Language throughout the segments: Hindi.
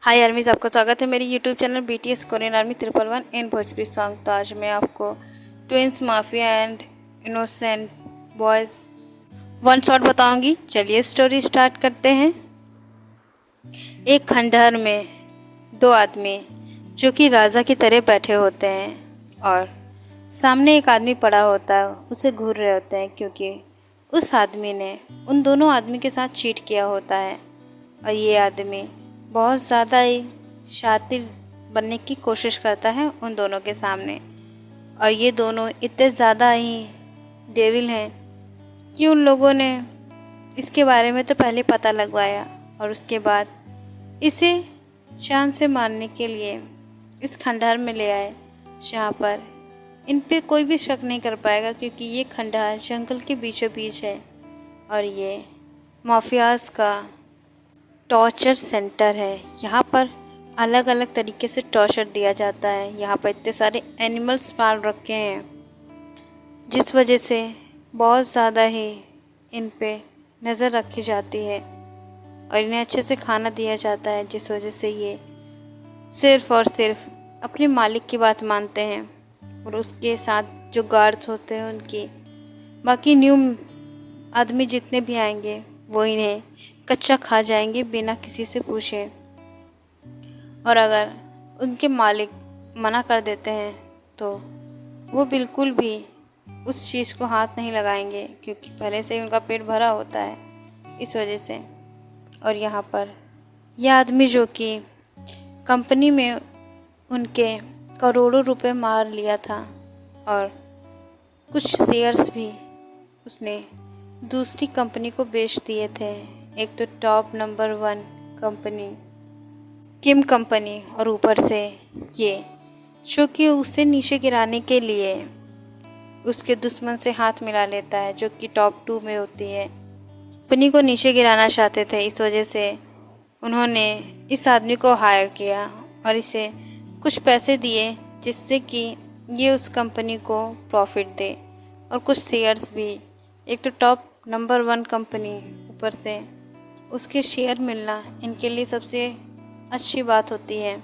हाय आर्मीज़, आपका स्वागत है मेरी YouTube channel BTS Korean army 111 इन भोजपुरी सॉन्ग। तो आज मैं आपको twins mafia and innocent boys one shot बताऊंगी। चलिए स्टोरी स्टार्ट करते हैं। एक खंडहर में दो आदमी जो कि राजा की तरह बैठे होते हैं और सामने एक आदमी पड़ा होता है, उसे घूर रहे होते हैं क्योंकि उस आदमी ने उन दोनों आदमी के साथ चीट किया होता है। और ये आदमी बहुत ज़्यादा ही शातिर बनने की कोशिश करता है उन दोनों के सामने। और ये दोनों इतने ज़्यादा ही डेविल हैं कि उन लोगों ने इसके बारे में तो पहले पता लगवाया और उसके बाद इसे जान से मारने के लिए इस खंडहर में ले आए, जहाँ पर इन पे कोई भी शक नहीं कर पाएगा क्योंकि ये खंडहर जंगल के बीचों बीच है और ये माफियाज का टॉर्चर सेंटर है। यहाँ पर अलग अलग तरीके से टॉर्चर दिया जाता है। यहाँ पर इतने सारे एनिमल्स पाल रखे हैं जिस वजह से बहुत ज़्यादा ही इन पे नज़र रखी जाती है और इन्हें अच्छे से खाना दिया जाता है, जिस वजह से ये सिर्फ़ और सिर्फ अपने मालिक की बात मानते हैं और उसके साथ जो गार्ड्स होते हैं उनकी। बाकी न्यू आदमी जितने भी आएंगे वो इन्हें कच्चा खा जाएंगे बिना किसी से पूछे। और अगर उनके मालिक मना कर देते हैं तो वो बिल्कुल भी उस चीज़ को हाथ नहीं लगाएंगे क्योंकि पहले से ही उनका पेट भरा होता है, इस वजह से। और यहाँ पर यह आदमी जो कि कंपनी में उनके करोड़ों रुपए मार लिया था और कुछ शेयर्स भी उसने दूसरी कंपनी को बेच दिए थे, एक तो टॉप नंबर 1 कंपनी किम कंपनी, और ऊपर से ये जो कि उसे नीचे गिराने के लिए उसके दुश्मन से हाथ मिला लेता है जो कि टॉप 2 में होती है। कंपनी को नीचे गिराना चाहते थे, इस वजह से उन्होंने इस आदमी को हायर किया और इसे कुछ पैसे दिए जिससे कि ये उस कंपनी को प्रॉफिट दे और कुछ शेयर्स भी। एक तो टॉप नंबर 1 कंपनी, ऊपर से उसके शेयर मिलना इनके लिए सबसे अच्छी बात होती है।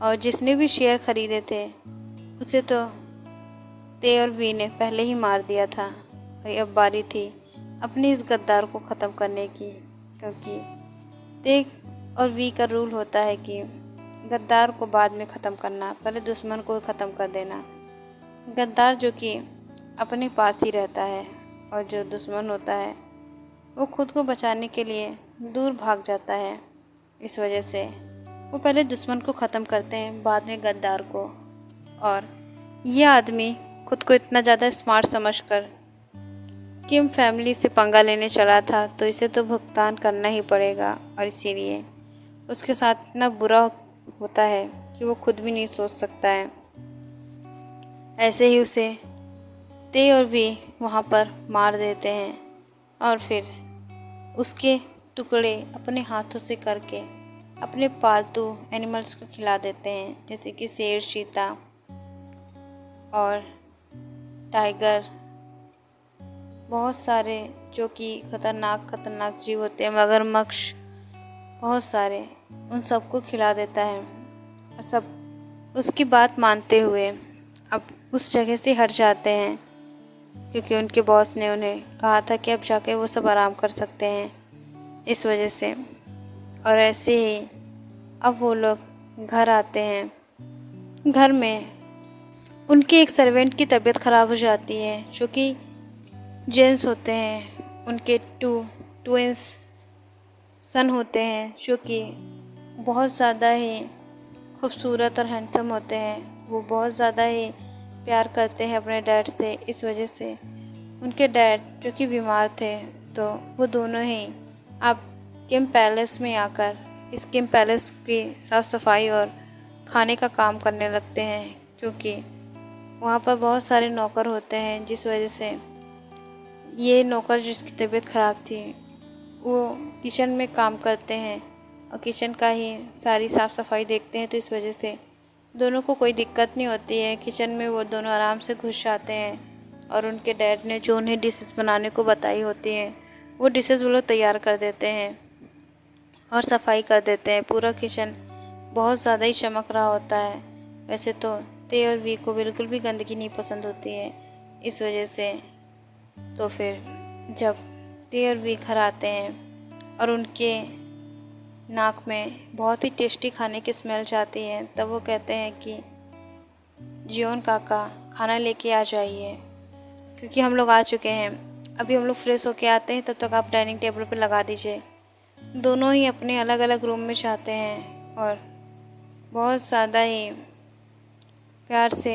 और जिसने भी शेयर ख़रीदे थे उसे तो ते और वी ने पहले ही मार दिया था और अब बारी थी अपने इस गद्दार को ख़त्म करने की, क्योंकि ते और वी का रूल होता है कि गद्दार को बाद में ख़त्म करना, पहले दुश्मन को ख़त्म कर देना। गद्दार जो कि अपने पास ही रहता है और जो दुश्मन होता है वो खुद को बचाने के लिए दूर भाग जाता है, इस वजह से वो पहले दुश्मन को ख़त्म करते हैं, बाद में गद्दार को। और ये आदमी खुद को इतना ज़्यादा स्मार्ट समझकर किम फैमिली से पंगा लेने चला था, तो इसे तो भुगतान करना ही पड़ेगा और इसीलिए उसके साथ इतना बुरा होता है कि वो खुद भी नहीं सोच सकता है। ऐसे ही उसे ते और वी वहाँ पर मार देते हैं और फिर उसके टुकड़े अपने हाथों से करके अपने पालतू एनिमल्स को खिला देते हैं, जैसे कि शेर, चीता और टाइगर। बहुत सारे जो कि खतरनाक जीव होते हैं, मगरमच्छ, बहुत सारे, उन सबको खिला देता है और सब उसकी बात मानते हुए अब उस जगह से हट जाते हैं क्योंकि उनके बॉस ने उन्हें कहा था कि अब जाके वो सब आराम कर सकते हैं, इस वजह से। और ऐसे ही अब वो लोग घर आते हैं। घर में उनके एक सर्वेंट की तबीयत ख़राब हो जाती है जो कि जेंट्स होते हैं। उनके 2 ट्विंस सन होते हैं जो कि बहुत ज़्यादा ही खूबसूरत और हैंडसम होते हैं। वो बहुत ज़्यादा ही प्यार करते हैं अपने डैड से, इस वजह से उनके डैड जो कि बीमार थे तो वो दोनों ही अब किम पैलेस में आकर इस किम पैलेस की साफ़ सफाई और खाने का काम करने लगते हैं, क्योंकि वहाँ पर बहुत सारे नौकर होते हैं, जिस वजह से ये नौकर जिसकी तबीयत ख़राब थी वो किचन में काम करते हैं और किचन का ही सारी साफ़ सफाई देखते हैं, तो इस वजह से दोनों को कोई दिक्कत नहीं होती है। किचन में वो दोनों आराम से घुस जाते हैं और उनके डैड ने जो उन्हें डिशेस बनाने को बताई होती हैं वो डिशेस वो लोग तैयार कर देते हैं। और सफाई कर देते हैं। पूरा किचन बहुत ज़्यादा ही चमक रहा होता है। वैसे तो ते और वी को बिल्कुल भी गंदगी नहीं पसंद होती है, इस वजह से तो फिर जब ते और वी घर आते हैं और उनके नाक में बहुत ही टेस्टी खाने की स्मेल जाती है, तब वो कहते हैं कि जियोन काका खाना लेके आ जाइए, क्योंकि हम लोग आ चुके हैं। अभी हम लोग फ्रेश होके आते हैं, तब तक आप डाइनिंग टेबल पर लगा दीजिए। दोनों ही अपने अलग अलग रूम में जाते हैं और बहुत ज़्यादा ही प्यार से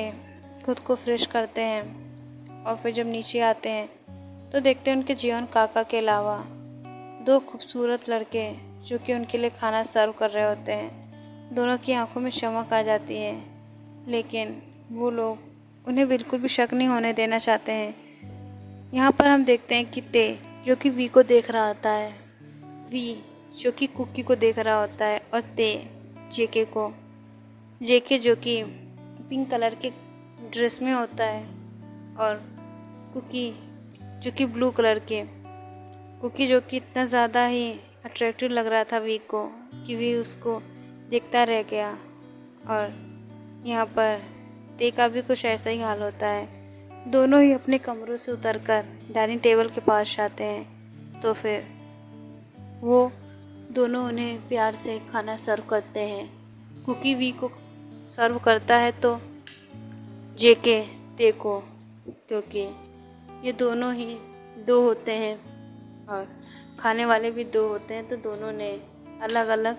खुद को फ्रेश करते हैं। और फिर जब नीचे आते हैं तो देखते हैं उनके जियोन काका के अलावा 2 खूबसूरत लड़के जो कि उनके लिए खाना सर्व कर रहे होते हैं। दोनों की आंखों में चमक आ जाती है, लेकिन वो लोग उन्हें बिल्कुल भी शक नहीं होने देना चाहते हैं। यहाँ पर हम देखते हैं कि ते जो कि वी को देख रहा होता है, वी जो कि कुकी को देख रहा होता है, और ते जेके को, जेके जो कि पिंक कलर के ड्रेस में होता है, और कुकी जो कि ब्लू कलर के। कुकी जो कि इतना ज़्यादा ही अट्रैक्टिव लग रहा था वी को कि वी उसको देखता रह गया। और यहाँ पर ते का भी कुछ ऐसा ही हाल होता है। दोनों ही अपने कमरों से उतरकर डाइनिंग टेबल के पास जाते हैं, तो फिर वो दोनों उन्हें प्यार से खाना सर्व करते हैं। कुकी वी को सर्व करता है तो जेके ते को, क्योंकि ये दोनों ही 2 होते हैं और खाने वाले भी 2 होते हैं, तो दोनों ने अलग अलग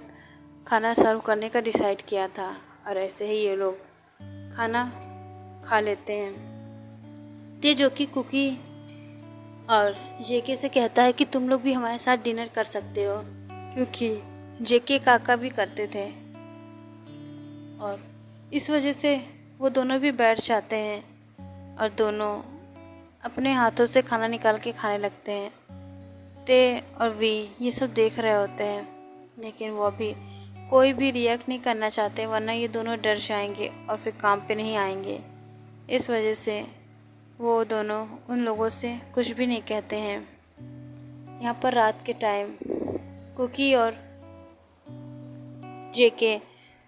खाना सर्व करने का डिसाइड किया था, और ऐसे ही ये लोग खाना खा लेते हैं। ते जो कि कुकी और जेके से कहता है कि तुम लोग भी हमारे साथ डिनर कर सकते हो, क्योंकि जेके काका भी करते थे, और इस वजह से वो दोनों भी बैठ जाते हैं और दोनों अपने हाथों से खाना निकाल के खाने लगते हैं। ते और वी ये सब देख रहे होते हैं, लेकिन वो अभी कोई भी रिएक्ट नहीं करना चाहते, वरना ये दोनों डर जाएंगे और फिर काम पे नहीं आएंगे। इस वजह से वो दोनों उन लोगों से कुछ भी नहीं कहते हैं। यहाँ पर रात के टाइम कुकी और जेके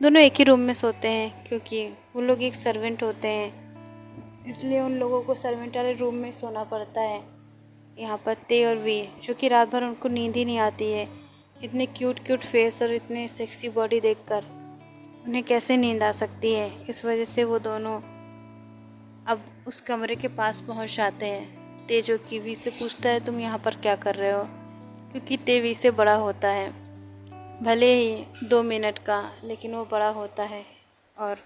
दोनों एक ही रूम में सोते हैं, क्योंकि वो लोग एक सर्वेंट होते हैं, इसलिए उन लोगों को सर्वेंट वाले रूम में सोना पड़ता है। यहाँ पर ते और वी जो कि रात भर उनको नींद ही नहीं आती है, इतने क्यूट क्यूट फेस और इतने सेक्सी बॉडी देखकर उन्हें कैसे नींद आ सकती है। इस वजह से वो दोनों अब उस कमरे के पास पहुँच जाते हैं। ते जो कि वी से पूछता है तुम यहाँ पर क्या कर रहे हो, क्योंकि ते वी से बड़ा होता है, भले ही 2 मिनट का, लेकिन वो बड़ा होता है। और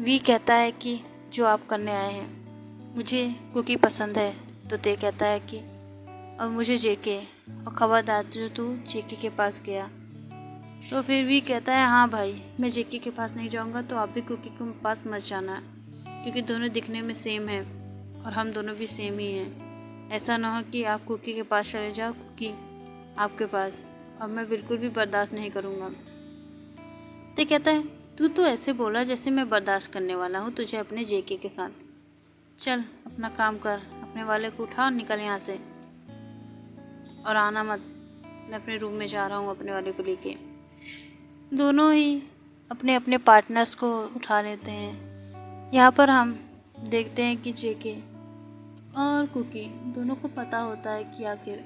वी कहता है कि जो आप करने आए हैं, मुझे कुकी पसंद है। तो ते कहता है कि अब मुझे जेके, और खबरदार जो तू जेके के पास गया। तो फिर भी कहता है हाँ भाई, मैं जेके के पास नहीं जाऊँगा, तो आप भी कुकी के पास मत जाना, क्योंकि दोनों दिखने में सेम हैं और हम दोनों भी सेम ही हैं। ऐसा ना हो कि आप कुकी के पास चले जाओ, कुकी आपके पास, और मैं बिल्कुल भी बर्दाश्त नहीं करूँगा। तो कहता है तू तो ऐसे बोला जैसे मैं बर्दाश्त करने वाला हूँ तुझे अपने जेके के साथ। चल अपना काम कर, अपने वाले को उठा और निकल यहाँ से, और आना मत, मैं अपने रूम में जा रहा हूँ अपने वाले को लेके। दोनों ही अपने अपने पार्टनर्स को उठा लेते हैं। यहाँ पर हम देखते हैं कि जेके और कुकी दोनों को पता होता है कि आखिर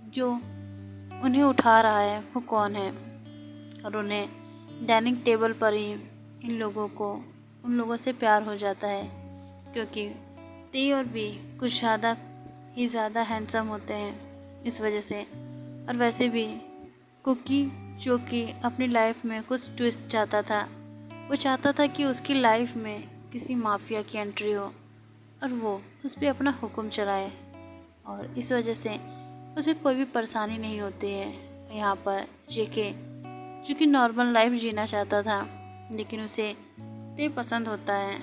जो उन्हें उठा रहा है वो कौन है, और उन्हें डाइनिंग टेबल पर ही उन लोगों से प्यार हो जाता है, क्योंकि ते और वी कुछ ज़्यादा हैंडसम होते हैं इस वजह से। और वैसे भी कुकी जो कि अपनी लाइफ में कुछ ट्विस्ट चाहता था, वो चाहता था कि उसकी लाइफ में किसी माफिया की एंट्री हो और वो उस पर अपना हुक्म चलाए, और इस वजह से उसे कोई भी परेशानी नहीं होती है। यहाँ पर जेके जो कि नॉर्मल लाइफ जीना चाहता था, लेकिन उसे ते पसंद होता है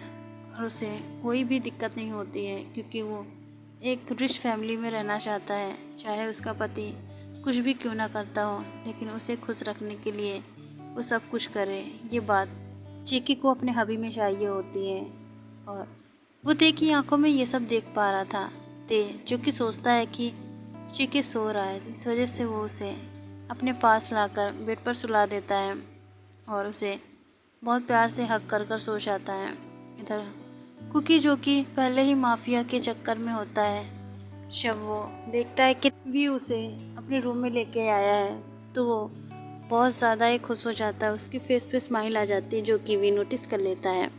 और उसे कोई भी दिक्कत नहीं होती है, क्योंकि वो एक रिच फैमिली में रहना चाहता है। चाहे उसका पति कुछ भी क्यों ना करता हो, लेकिन उसे खुश रखने के लिए वो सब कुछ करे। ये बात जेके को अपने हबी में चाहिए होती है, और वो ते की आंखों में ये सब देख पा रहा था। ते जो कि सोचता है कि जेके सो रहा है, इस वजह से वो उसे अपने पास लाकर बेड पर सुला देता है और उसे बहुत प्यार से हग कर सो जाता है। इधर कुकी, जो कि पहले ही माफिया के चक्कर में होता है, जब वो देखता है कि वी उसे अपने रूम में लेके आया है तो वो बहुत ज़्यादा ही खुश हो जाता है। उसके फेस पे स्माइल आ जाती है, जो कि वी नोटिस कर लेता है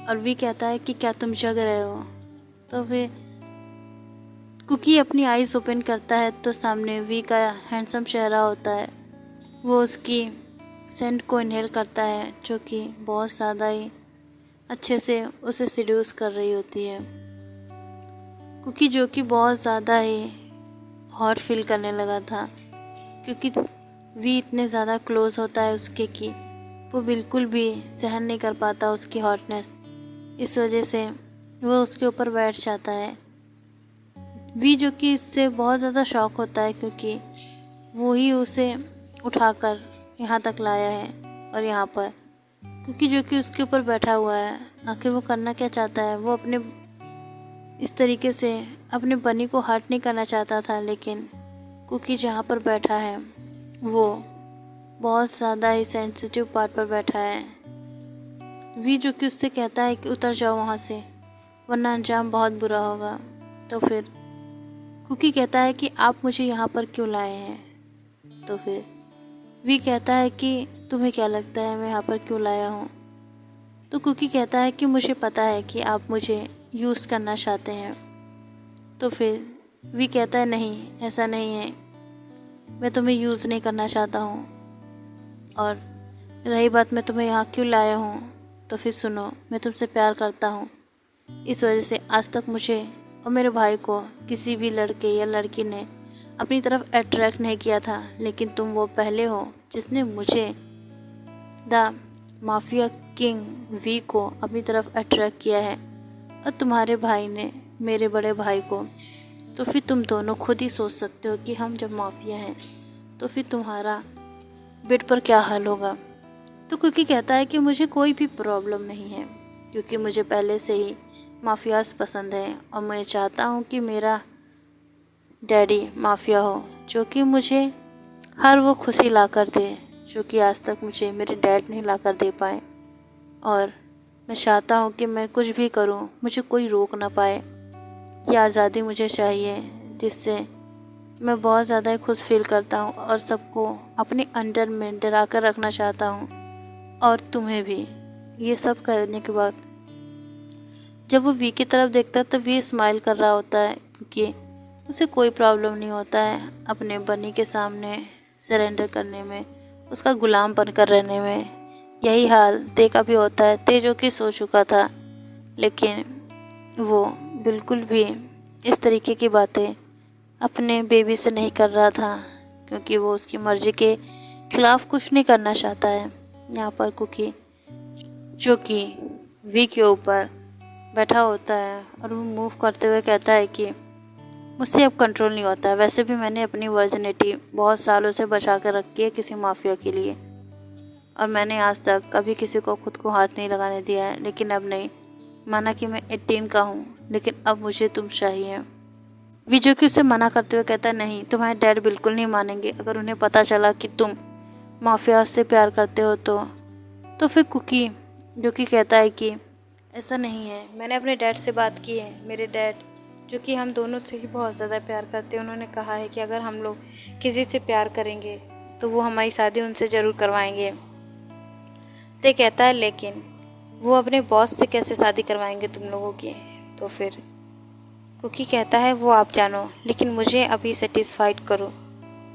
और वी कहता है कि क्या तुम जग रहे हो। तो फिर कुकी अपनी आईज ओपन करता है तो सामने वी का हैंडसम चेहरा होता है। वो उसकी सेंट को इनहेल करता है, जो कि बहुत ज़्यादा ही अच्छे से उसे सीड्यूस कर रही होती है। कुकी, जो कि बहुत ज़्यादा ही हॉट फील करने लगा था, क्योंकि वी इतने ज़्यादा क्लोज होता है उसके कि वो बिल्कुल भी सहन नहीं कर पाता उसकी हॉटनेस। इस वजह से वो उसके ऊपर बैठ जाता है। वी, जो कि इससे बहुत ज़्यादा शॉक होता है, क्योंकि वो ही उसे उठाकर यहाँ तक लाया है और यहाँ पर क्योंकि जो कि उसके ऊपर बैठा हुआ है, आखिर वो करना क्या चाहता है। वो अपने इस तरीके से अपने बनी को हर्ट नहीं करना चाहता था, लेकिन कुकी जहाँ पर बैठा है वो बहुत ज़्यादा ही सेंसिटिव पार्ट पर बैठा है। वी, जो कि उससे कहता है कि उतर जाओ वहाँ से, वरना अंजाम बहुत बुरा होगा। तो फिर कुकी कहता है कि आप मुझे यहाँ पर क्यों लाए हैं। तो फिर वी कहता है कि तुम्हें क्या लगता है मैं यहाँ पर क्यों लाया हूँ। तो कुकी कहता है कि मुझे पता है कि आप मुझे यूज़ करना चाहते हैं। तो फिर वी कहता है नहीं, ऐसा नहीं है, मैं तुम्हें यूज़ नहीं करना चाहता हूँ। और रही बात मैं तुम्हें यहाँ क्यों लाया हूँ, तो फिर सुनो, मैं तुमसे प्यार करता हूँ। इस वजह से आज तक मुझे और मेरे भाई को किसी भी लड़के या लड़की ने अपनी तरफ अट्रैक्ट नहीं किया था, लेकिन तुम वो पहले हो जिसने मुझे द माफिया किंग वी को अपनी तरफ अट्रैक्ट किया है, और तुम्हारे भाई ने मेरे बड़े भाई को। तो फिर तुम दोनों खुद ही सोच सकते हो कि हम जब माफिया हैं तो फिर तुम्हारा बेड पर क्या हाल होगा। तो कुकी कहता है कि मुझे कोई भी प्रॉब्लम नहीं है, क्योंकि मुझे पहले से ही माफियाज पसंद है और मैं चाहता हूँ कि मेरा डैडी माफिया हो, जो कि मुझे हर वो खुशी ला कर दे जो कि आज तक मुझे मेरे डैड नहीं ला कर दे पाए। और मैं चाहता हूँ कि मैं कुछ भी करूँ मुझे कोई रोक ना पाए। ये आज़ादी मुझे चाहिए, जिससे मैं बहुत ज़्यादा खुश फील करता हूँ और सबको अपने अंडर में डरा कर रखना चाहता हूँ, और तुम्हें भी। ये सब करने के बाद जब वो वी की तरफ देखता है तो वी स्माइल कर रहा होता है, क्योंकि उसे कोई प्रॉब्लम नहीं होता है अपने बनी के सामने सरेंडर करने में, उसका गुलाम बनकर रहने में। यही हाल ते का भी होता है। ते, जो कि सो चुका था, लेकिन वो बिल्कुल भी इस तरीके की बातें अपने बेबी से नहीं कर रहा था, क्योंकि वो उसकी मर्ज़ी के खिलाफ़ कुछ नहीं करना चाहता है। यहाँ पर कुकी, जो कि वी के ऊपर बैठा होता है और वो मूव करते हुए कहता है कि मुझसे अब कंट्रोल नहीं होता है। वैसे भी मैंने अपनी वर्जिनिटी बहुत सालों से बचा कर रखी है किसी माफिया के लिए, और मैंने आज तक कभी किसी को खुद को हाथ नहीं लगाने दिया है। लेकिन अब नहीं, माना कि मैं 18 का हूँ, लेकिन अब मुझे तुम चाहिए। वी, जो कि उसे मना करते हुए कहता है नहीं, तुम्हारे डैड बिल्कुल नहीं मानेंगे। अगर उन्हें पता चला कि तुम माफिया से प्यार करते हो तो फिर कुकी, जो कि कहता है कि ऐसा नहीं है, मैंने अपने डैड से बात की है। मेरे डैड, जो कि हम दोनों से ही बहुत ज़्यादा प्यार करते हैं, उन्होंने कहा है कि अगर हम लोग किसी से प्यार करेंगे तो वो हमारी शादी उनसे ज़रूर करवाएंगे। ते कहता है लेकिन वो अपने बॉस से कैसे शादी करवाएंगे तुम लोगों की। तो फिर कुकी कहता है वो आप जानो, लेकिन मुझे अभी सेटिस्फाइड करो,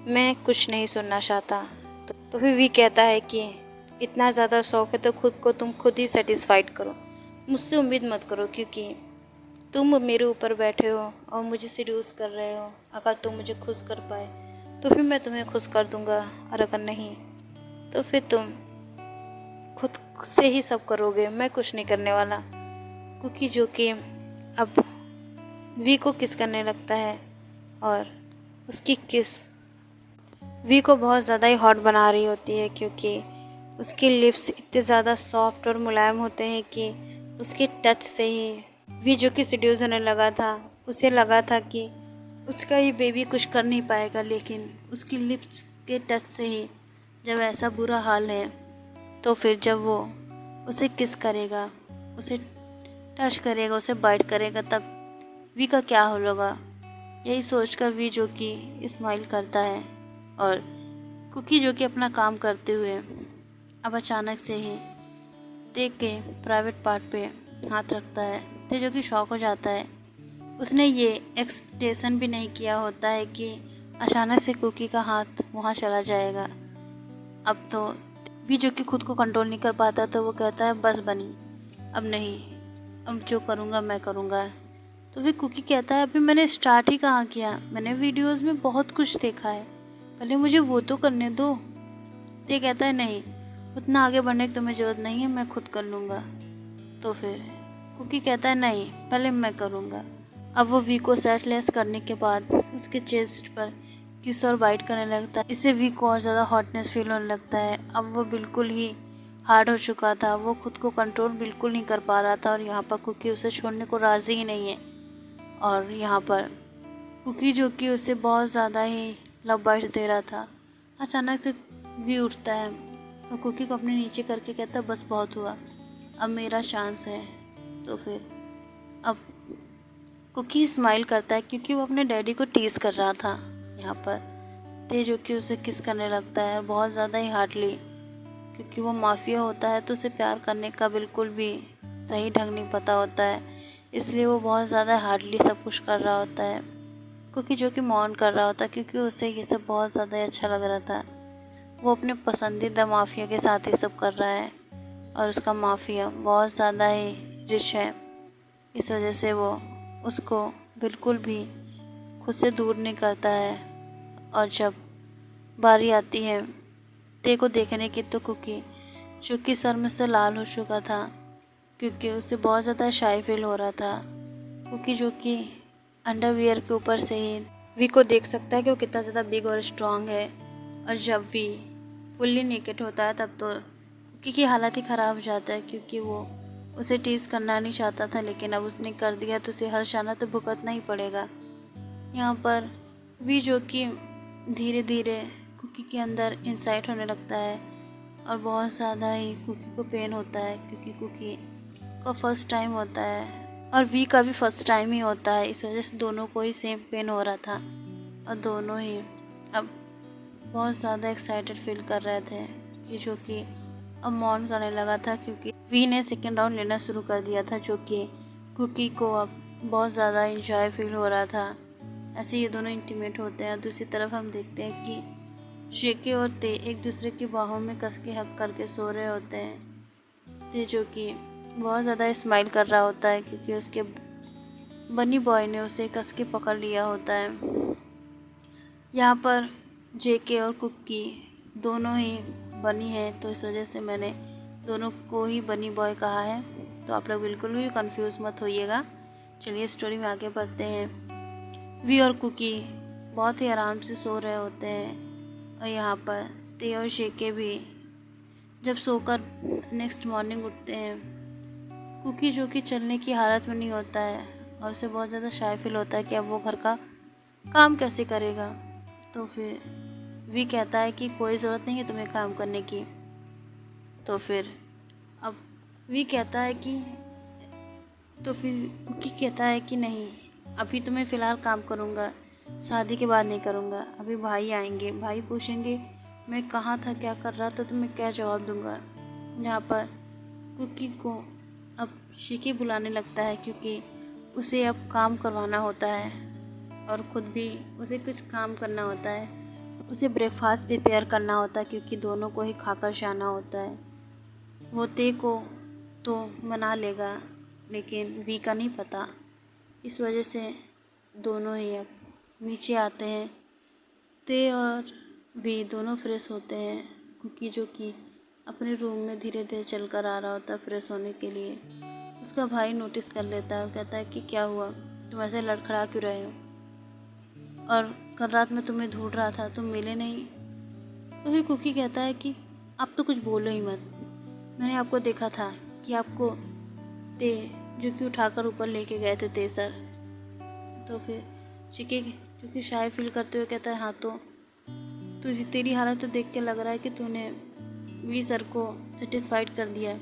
मैं कुछ नहीं सुनना चाहता। तो फिर वी कहता है कि इतना ज़्यादा शौक है तो तुम खुद ही सेटिस्फाइड करो, मुझसे उम्मीद मत करो, क्योंकि तुम मेरे ऊपर बैठे हो और मुझे सीड्यूस कर रहे हो। अगर तुम मुझे खुश कर पाए तो फिर मैं तुम्हें खुश कर दूंगा, और अगर नहीं तो फिर तुम खुद से ही सब करोगे, मैं कुछ नहीं करने वाला। क्योंकि जो कि अब वी को किस करने लगता है, और उसकी किस वी को बहुत ज़्यादा ही हॉट बना रही होती है, क्योंकि उसके लिप्स इतने ज़्यादा सॉफ्ट और मुलायम होते हैं कि उसके टच से ही वी, जो कि सीड्यूस होने लगा था, उसे लगा था कि उसका ये बेबी कुछ कर नहीं पाएगा, लेकिन उसकी लिप्स के टच से ही जब ऐसा बुरा हाल है, तो फिर जब वो उसे किस करेगा, उसे टच करेगा, उसे बाइट करेगा, तब वी का क्या होगा। यही सोचकर वी जो कि स्माइल करता है और कुकी जो कि अपना काम करते हुए अब अचानक से ही देख के प्राइवेट पार्ट पे हाथ रखता है। ते जो कि शॉक हो जाता है। उसने ये एक्सपेक्टेशन भी नहीं किया होता है कि अचानक से कुकी का हाथ वहाँ चला जाएगा। अब तो वी जो कि खुद को कंट्रोल नहीं कर पाता, तो वो कहता है बस बनी, अब नहीं, अब जो करूँगा मैं करूँगा। तो वे कुकी कहता है अभी मैंने स्टार्ट ही कहाँ किया, मैंने वीडियोस में बहुत कुछ देखा है, पहले मुझे वो तो करने दो। तो ये कहता है नहीं, उतना आगे बढ़ने की तुम्हें ज़रूरत नहीं है, मैं खुद कर लूँगा। तो फिर कुकी कहता है नहीं, पहले मैं करूँगा। अब वो वी को सेटलेस करने के बाद उसके चेस्ट पर किस और बाइट करने लगता है। इससे वी को और ज़्यादा हॉटनेस फील होने लगता है। अब वो बिल्कुल ही हार्ड हो चुका था, वो खुद को कंट्रोल बिल्कुल नहीं कर पा रहा था और यहाँ पर कुकी उसे छोड़ने को राज़ी ही नहीं है। और यहाँ पर कुकी जो कि उसे बहुत ज़्यादा ही लव बाइट्स दे रहा था, अचानक से वी उठता है और कुकी को अपने नीचे करके कहता है बस बहुत हुआ, अब मेरा चांस है। तो फिर अब कुकी स्माइल करता है क्योंकि वो अपने डैडी को टीज़ कर रहा था। यहाँ पर ते जो कि उसे किस करने लगता है बहुत ज़्यादा ही हार्डली, क्योंकि वो माफिया होता है तो उसे प्यार करने का बिल्कुल भी सही ढंग नहीं पता होता है, इसलिए वो बहुत ज़्यादा हार्डली सब कुछ कर रहा होता है। कुकी जो कि मौन कर रहा होता है क्योंकि उसे ये सब बहुत ज़्यादा ही अच्छा लग रहा था। वो अपने पसंदीदा माफिया के साथ ही सब कर रहा है और उसका माफिया बहुत ज़्यादा ही रिच है, इस वजह से वो उसको बिल्कुल भी खुद से दूर नहीं करता है। और जब बारी आती है ते को देखने की, तो कुकी जो कि सर में से लाल हो चुका था क्योंकि उसे बहुत ज़्यादा शाई फील हो रहा था। कुकी जो कि अंडरवियर के ऊपर से ही वी को देख सकता है कि वो कितना ज़्यादा बिग और स्ट्रॉन्ग है। और जब वी फुल्ली नेकेड होता है तब तो कुकी की हालत ही ख़राब हो जाता है, क्योंकि वो उसे टीज़ करना नहीं चाहता था, लेकिन अब उसने कर दिया तो उसे हर शाना तो भुगतना ही पड़ेगा। यहाँ पर वी जो कि धीरे धीरे कुकी के अंदर इंसाइट होने लगता है और बहुत ज़्यादा ही कुकी को पेन होता है, क्योंकि कुकी का फर्स्ट टाइम होता है और वी का भी फर्स्ट टाइम ही होता है, इस वजह से दोनों को ही सेम पेन हो रहा था और दोनों ही अब बहुत ज़्यादा एक्साइटेड फील कर रहे थे कि जो कि अब मौन करने लगा था, क्योंकि वी ने सेकेंड राउंड लेना शुरू कर दिया था, जो कि कुकी को अब बहुत ज़्यादा इंजॉय फील हो रहा था। ऐसे ये दोनों इंटीमेट होते हैं। दूसरी तरफ हम देखते हैं कि शेके और ते एक दूसरे की बाहों में कस के हक करके सो रहे होते हैं। ते जो कि बहुत ज़्यादा स्माइल कर रहा होता है क्योंकि उसके बनी बॉय ने उसे कस के पकड़ लिया होता है। यहाँ पर जेके और कुकी दोनों ही बनी हैं, तो इस वजह से मैंने दोनों को ही बनी बॉय कहा है, तो आप लोग बिल्कुल भी कंफ्यूज मत होइएगा। चलिए स्टोरी में आगे बढ़ते हैं। वी और कुकी बहुत ही आराम से सो रहे होते हैं और यहाँ पर ते और शेके भी जब सोकर नेक्स्ट मॉर्निंग उठते हैं, कुकी जो कि चलने की हालत में नहीं होता है और उसे बहुत ज़्यादा शाय फील होता है कि अब वो घर का काम कैसे करेगा। तो फिर वी कहता है कि कोई ज़रूरत नहीं है तुम्हें काम करने की। तो फिर अब वी कहता है कि तो फिर कुकी कहता है कि नहीं, अभी तो मैं फ़िलहाल काम करूँगा, शादी के बाद नहीं करूँगा। अभी भाई आएंगे, भाई पूछेंगे मैं कहाँ था, क्या कर रहा था, तो मैं क्या जवाब दूँगा। यहाँ पर कुकी को अब शेकी बुलाने लगता है क्योंकि उसे अब काम करवाना होता है और ख़ुद भी उसे कुछ काम करना होता है। उसे ब्रेकफास्ट प्रिपेयर करना होता है क्योंकि दोनों को ही खाकर जाना होता है। वो ते को तो मना लेगा लेकिन वी का नहीं पता, इस वजह से दोनों ही अब नीचे आते हैं। ते और वी दोनों फ्रेश होते हैं। कुकी जो कि अपने रूम में धीरे धीरे चल कर आ रहा होता है फ्रेश होने के लिए। उसका भाई नोटिस कर लेता है और कहता है कि क्या हुआ, तुम ऐसे लड़खड़ा क्यों रहे हो, और कल रात में तुम्हें ढूंढ रहा था, तुम मिले नहीं। तो फिर कुकी कहता है कि आप तो कुछ बोलो ही मत, मैंने आपको देखा था कि आपको ते जो कि उठाकर ऊपर लेके गए थे ते सर। तो फिर चिकी जो कि शाय फील करते हुए कहता है हाँ तो तेरी हालत तो देख के लग रहा है कि तूने वी सर को सेटिस्फाइड कर दिया है।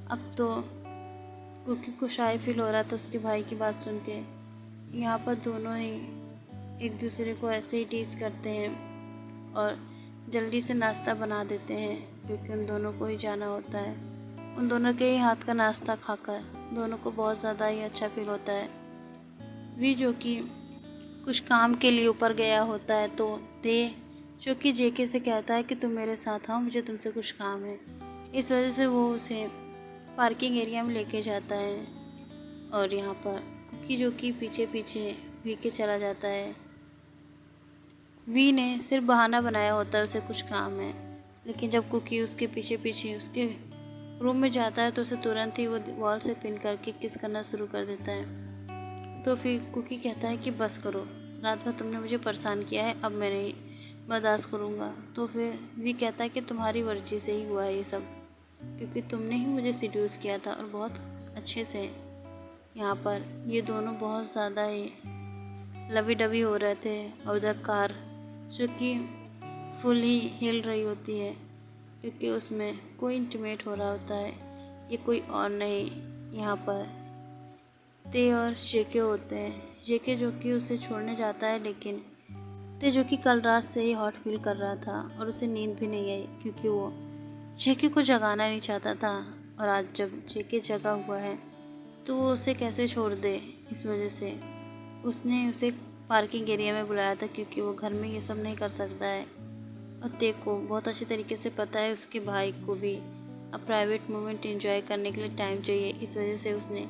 अब तो कुकी को शाय फील हो रहा था उसके भाई की बात सुन के। यहाँ पर दोनों ही एक दूसरे को ऐसे ही टीज करते हैं और जल्दी से नाश्ता बना देते हैं, क्योंकि उन दोनों को ही जाना होता है। उन दोनों के ही हाथ का नाश्ता खाकर दोनों को बहुत ज़्यादा ही अच्छा फील होता है। वी जो कि कुछ काम के लिए ऊपर गया होता है, तो ते जो कि जेके से कहता है कि तुम मेरे साथ आओ, मुझे तुमसे कुछ काम है। इस वजह से वो उसे पार्किंग एरिया में लेके जाता है और यहाँ पर कुकी जो कि पीछे पीछे वी के चला जाता है। वी ने सिर्फ बहाना बनाया होता है उसे कुछ काम है, लेकिन जब कुकी उसके पीछे पीछे उसके रूम में जाता है तो उसे तुरंत ही वो वॉल से पिन करके किस करना शुरू कर देता है। तो फिर कुकी कहता है कि बस करो, रात भर तुमने मुझे परेशान किया है, अब मैं नहीं बर्दाश्त करूँगा। तो फिर वी कहता है कि तुम्हारी मर्जी से ही हुआ है ये सब, क्योंकि तुमने ही मुझे सिड्यूस किया था और बहुत अच्छे से। यहाँ पर ये दोनों बहुत ज़्यादा ही लवी डवी हो रहे थे और उधर कार जो कि फुल ही हिल रही होती है, क्योंकि उसमें कोई इंटीमेट हो रहा होता है, ये कोई और नहीं यहाँ पर ते और जेके होते हैं। जेके जो कि उसे छोड़ने जाता है, लेकिन ते जो कि कल रात से ही हॉट फील कर रहा था और उसे नींद भी नहीं आई, क्योंकि वो जेके को जगाना नहीं चाहता था। और आज जब जेके जगा हुआ है तो वो उसे कैसे छोड़ दे, इस वजह से उसने उसे पार्किंग एरिया में बुलाया था, क्योंकि वो घर में ये सब नहीं कर सकता है। और ते को बहुत अच्छी तरीके से पता है उसके भाई को भी अब प्राइवेट मोमेंट एंजॉय करने के लिए टाइम चाहिए, इस वजह से उसने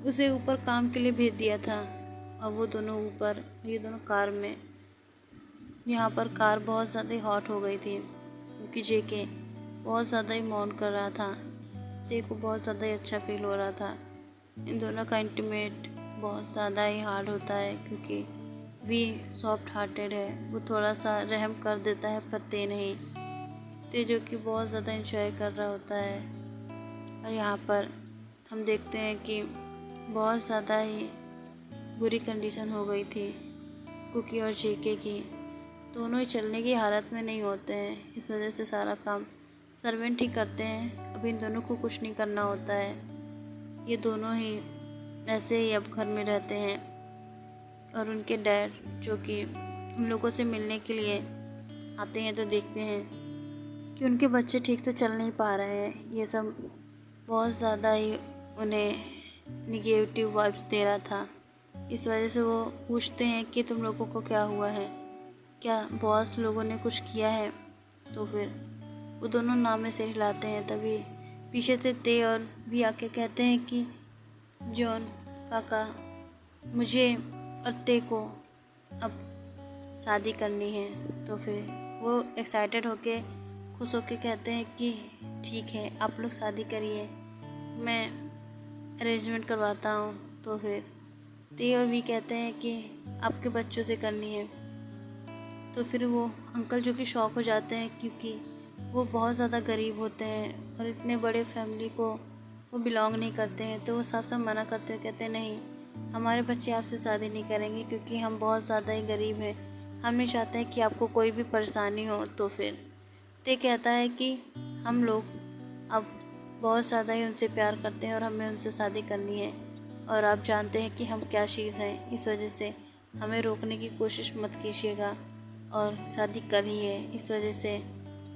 उसे ऊपर काम के लिए भेज दिया था। और वो दोनों ऊपर, ये दोनों कार में, यहाँ पर कार बहुत ज़्यादा हॉट हो गई थी, क्योंकि जेके बहुत ज़्यादा ही मौन कर रहा था। ते को बहुत ज़्यादा ही अच्छा फील हो रहा था। इन दोनों का इंटीमेट बहुत ज़्यादा ही हार्ड होता है, क्योंकि वी सॉफ्ट हार्टेड है, वो थोड़ा सा रहम कर देता है, पर ते नहीं। ते जो कि बहुत ज़्यादा इंजॉय कर रहा होता है। और यहाँ पर हम देखते हैं कि बहुत ज़्यादा ही बुरी कंडीशन हो गई थी कुकी और जेके की। दोनों ही चलने की हालत में नहीं होते हैं, इस वजह से सारा काम सर्वेंट ही करते हैं। अब इन दोनों को कुछ नहीं करना होता है, ये दोनों ही ऐसे ही अब घर में रहते हैं। और उनके डैड जो कि उन लोगों से मिलने के लिए आते हैं, तो देखते हैं कि उनके बच्चे ठीक से चल नहीं पा रहे हैं। ये सब बहुत ज़्यादा ही उन्हें निगेटिव वाइब्स दे रहा था। इस वजह से वो पूछते हैं कि तुम लोगों को क्या हुआ है, क्या बॉस लोगों ने कुछ किया है। तो फिर वो दोनों नाम में सिर हिलाते हैं। तभी पीछे से ते और वी आके कहते हैं कि जॉन काका, मुझे और ते को अब शादी करनी है। तो फिर वो एक्साइटेड होके खुश होके कहते हैं कि ठीक है, आप लोग शादी करिए, मैं अरेंजमेंट करवाता हूँ। तो फिर ते और वी कहते हैं कि आपके बच्चों से करनी है। तो फिर वो अंकल जो कि शॉक हो जाते हैं, क्योंकि वो बहुत ज़्यादा गरीब होते हैं और इतने बड़े फैमिली को वो बिलोंग नहीं करते हैं। तो वो साफ साफ मना करते हैं, कहते हैं नहीं, हमारे बच्चे आपसे शादी नहीं करेंगे, क्योंकि हम बहुत ज़्यादा ही गरीब हैं, हम नहीं चाहते हैं कि आपको कोई भी परेशानी हो। तो फिर ते कहता है कि हम लोग अब बहुत ज़्यादा ही उनसे प्यार करते हैं और हमें उनसे शादी करनी है, और आप जानते हैं कि हम क्या चीज़ हैं, इस वजह से हमें रोकने की कोशिश मत कीजिएगा और शादी करिए। इस वजह से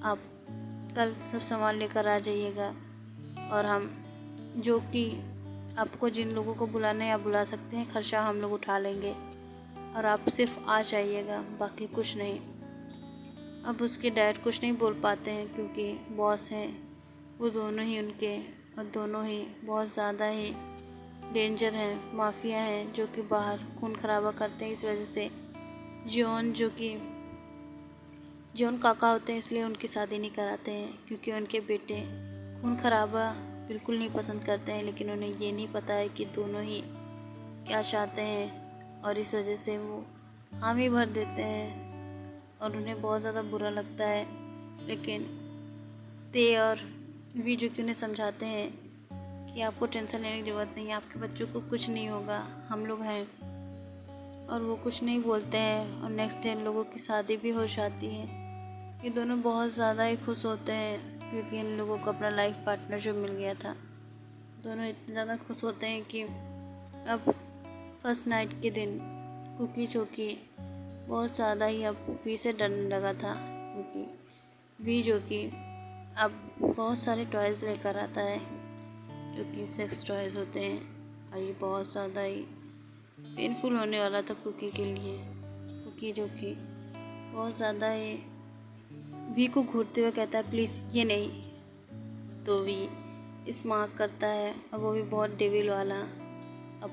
आप कल सब सामान लेकर आ जाइएगा, और हम जो कि आपको जिन लोगों को बुलाना है आप बुला सकते हैं, खर्चा हम लोग उठा लेंगे, और आप सिर्फ आ जाइएगा, बाकी कुछ नहीं। अब उसके डैड कुछ नहीं बोल पाते हैं, क्योंकि बॉस हैं वो दोनों ही उनके, और दोनों ही बहुत ज़्यादा ही डेंजर हैं, माफिया हैं जो कि बाहर खून खराबा करते हैं। इस वजह से जॉन काका होते हैं, इसलिए उनकी शादी नहीं कराते हैं, क्योंकि उनके बेटे खून खराबा बिल्कुल नहीं पसंद करते हैं। लेकिन उन्हें ये नहीं पता है कि दोनों ही क्या चाहते हैं, और इस वजह से वो हामी भर देते हैं और उन्हें बहुत ज़्यादा बुरा लगता है। लेकिन ते और वी जो कि उन्हें समझाते हैं कि आपको टेंशन लेने की ज़रूरत नहीं है, आपके बच्चों को कुछ नहीं होगा, हम लोग हैं। और वो कुछ नहीं बोलते हैं और नेक्स्ट डे इन लोगों की शादी भी हो जाती है। ये दोनों बहुत ज़्यादा ही खुश होते हैं क्योंकि इन लोगों को अपना लाइफ पार्टनर जो मिल गया था। दोनों इतने ज़्यादा खुश होते हैं कि अब फर्स्ट नाइट के दिन कुकी जो कि बहुत ज़्यादा ही अब वी से डरने लगा था, क्योंकि वी जो कि अब बहुत सारे टॉयज़ लेकर आता है जो कि सेक्स टॉयज़ होते हैं, और ये बहुत ज़्यादा ही पेनफुल होने वाला था कुकी के लिए। कुकी जो कि बहुत ज़्यादा ही वी को घूरते हुए कहता है प्लीज़ ये नहीं, तो वी स्मार्ट करता है और वो भी बहुत डेविल वाला। अब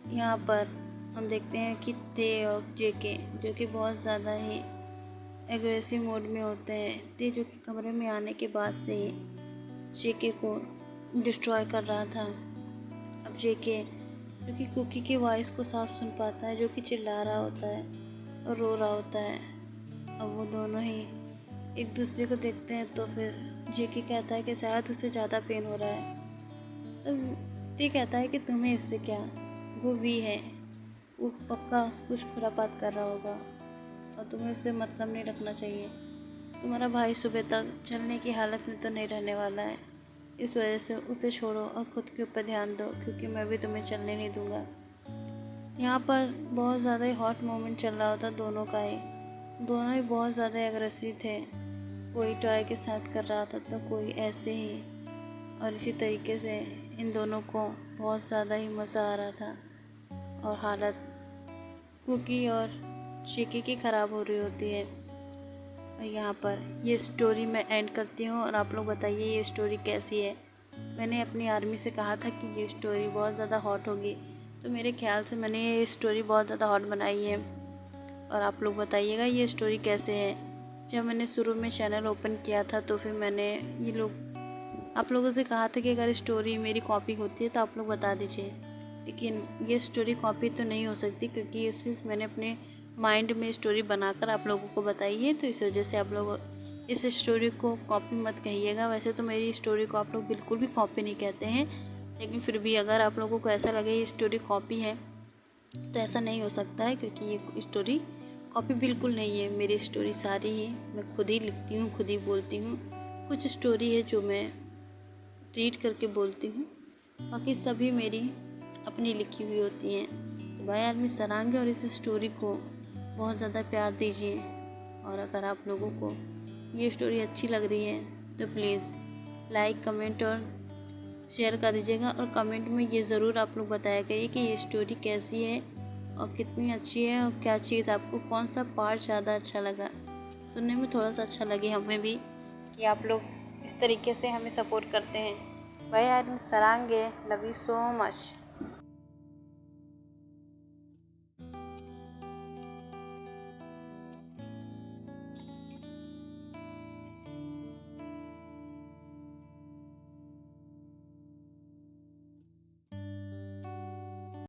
यहाँ पर हम देखते हैं कि ते और जेके जो कि बहुत ज़्यादा ही एग्रेसिव मोड में होते हैं। ते जो कि कमरे में आने के बाद से ही जेके को डिस्ट्रॉय कर रहा था। अब जेके जो कि कुकी की वॉइस को साफ सुन पाता है, जो कि चिल्ला रहा होता है और रो रहा होता है। अब वो दोनों ही एक दूसरे को देखते हैं तो फिर जेके कहता है कि शायद उसे ज़्यादा पेन हो रहा है। तब ते कहता है कि तुम्हें इससे क्या, वो वी है, वो पक्का कुछ खुरापात कर रहा होगा और तुम्हें उससे मतलब नहीं रखना चाहिए। तुम्हारा भाई सुबह तक चलने की हालत में तो नहीं रहने वाला है, इस वजह से उसे छोड़ो और ख़ुद के ऊपर ध्यान दो, क्योंकि मैं भी तुम्हें चलने नहीं दूँगा। यहाँ पर बहुत ज़्यादा ही हॉट मोमेंट चल रहा होता दोनों का ही। दोनों ही बहुत ज़्यादा एग्रेसिव थे, कोई टॉय के साथ कर रहा था तो कोई ऐसे ही, और इसी तरीके से इन दोनों को बहुत ज़्यादा ही मज़ा आ रहा था। और हालत कुकी और शिकी की ख़राब हो रही होती है। और यहाँ पर ये स्टोरी मैं एंड करती हूँ और आप लोग बताइए ये स्टोरी कैसी है। मैंने अपनी आर्मी से कहा था कि ये स्टोरी बहुत ज़्यादा हॉट होगी, तो मेरे ख्याल से मैंने ये स्टोरी बहुत ज़्यादा हॉट बनाई है। और आप लोग बताइएगा ये स्टोरी कैसे है। जब मैंने शुरू में चैनल ओपन किया था तो फिर मैंने आप लोगों से कहा था कि अगर स्टोरी मेरी कॉपी होती है तो आप लोग बता दीजिए, लेकिन ये स्टोरी कॉपी तो नहीं हो सकती क्योंकि ये सिर्फ मैंने अपने माइंड में स्टोरी बनाकर आप लोगों को बताई है, तो इस वजह से आप लोग इस स्टोरी को कॉपी मत कहिएगा। वैसे तो मेरी स्टोरी को आप लोग बिल्कुल भी कॉपी नहीं कहते हैं, लेकिन फिर भी अगर आप लोगों को ऐसा लगे ये स्टोरी कॉपी है तो ऐसा नहीं हो सकता है, क्योंकि ये स्टोरी कॉपी बिल्कुल नहीं है। मेरी स्टोरी सारी ही मैं खुद ही लिखती हूँ, खुद ही बोलती हूँ। कुछ स्टोरी है जो मैं रीड करके बोलती हूँ, बाकी सभी मेरी अपनी लिखी हुई होती हैं। तो भाई आदमी सरांगे और इस स्टोरी को बहुत ज़्यादा प्यार दीजिए। और अगर आप लोगों को ये स्टोरी अच्छी लग रही है तो प्लीज़ लाइक, कमेंट और शेयर कर दीजिएगा। और कमेंट में ये ज़रूर आप लोग बताया करिए कि ये स्टोरी कैसी है और कितनी अच्छी है, और क्या चीज़ आपको कौन सा पार्ट ज़्यादा अच्छा लगा। सुनने में थोड़ा सा अच्छा लगे हमें भी कि आप लोग इस तरीके से हमें सपोर्ट करते हैं। भाई आदमी सरांगे, लव यू सो मच।